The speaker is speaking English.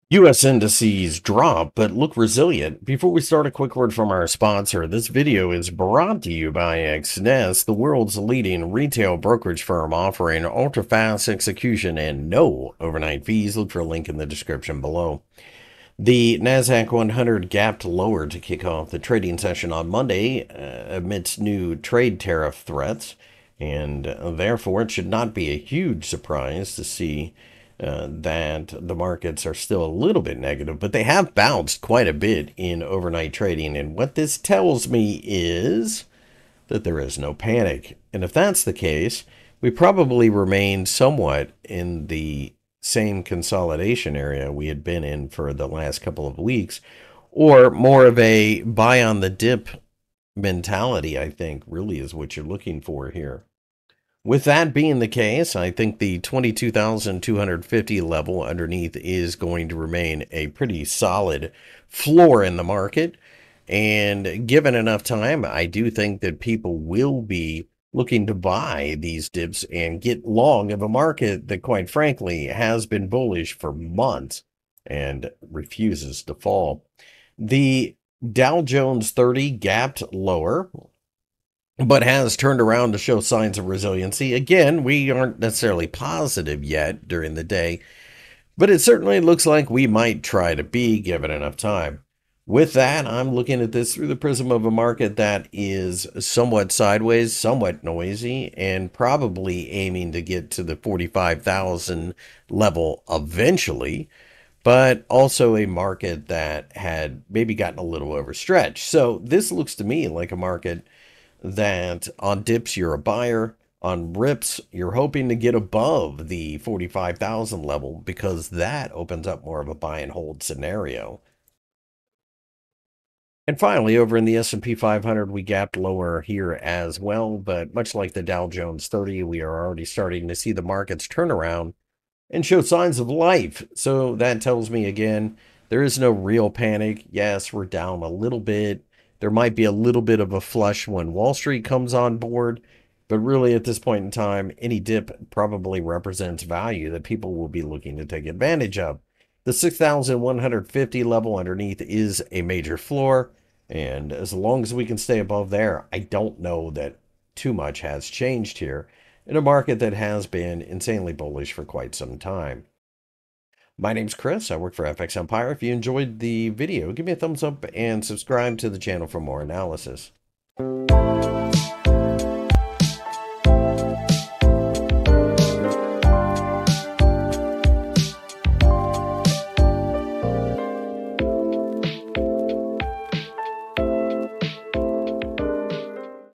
U.S. indices drop but look resilient. Before we start, a quick word from our sponsor. This video is brought to you by XNES, the world's leading retail brokerage firm offering ultra-fast execution and no overnight fees. Look for a link in the description below. The Nasdaq 100 gapped lower to kick off the trading session on Monday amidst new trade tariff threats, and therefore it should not be a huge surprise to see that the markets are still a little bit negative, but they have bounced quite a bit in overnight trading. And what this tells me is that there is no panic. And if that's the case, we probably remain somewhat in the same consolidation area we had been in for the last couple of weeks, or more of a buy on the dip mentality, I think, really is what you're looking for here. With that being the case, I think the 22,250 level underneath is going to remain a pretty solid floor in the market. And given enough time, I do think that people will be looking to buy these dips and get long of a market that, quite frankly, has been bullish for months and refuses to fall. The Dow Jones 30 gapped lower, but has turned around to show signs of resiliency. Again, we aren't necessarily positive yet during the day, but it certainly looks like we might try to be given enough time. With that, I'm looking at this through the prism of a market that is somewhat sideways, somewhat noisy, and probably aiming to get to the 45,000 level eventually, but also a market that had maybe gotten a little overstretched. So this looks to me like a market that on dips you're a buyer, on rips you're hoping to get above the 45,000 level because that opens up more of a buy and hold scenario. And finally, over in the S&P 500, we gapped lower here as well, but much like the Dow Jones 30, we are already starting to see the markets turn around and show signs of life. So that tells me again, there is no real panic. Yes, we're down a little bit. There might be a little bit of a flush when Wall Street comes on board, but really at this point in time, any dip probably represents value that people will be looking to take advantage of. The 6,150 level underneath is a major floor, and as long as we can stay above there, I don't know that too much has changed here in a market that has been insanely bullish for quite some time. My name's Chris. I work for FXEmpire. If you enjoyed the video, give me a thumbs up and subscribe to the channel for more analysis.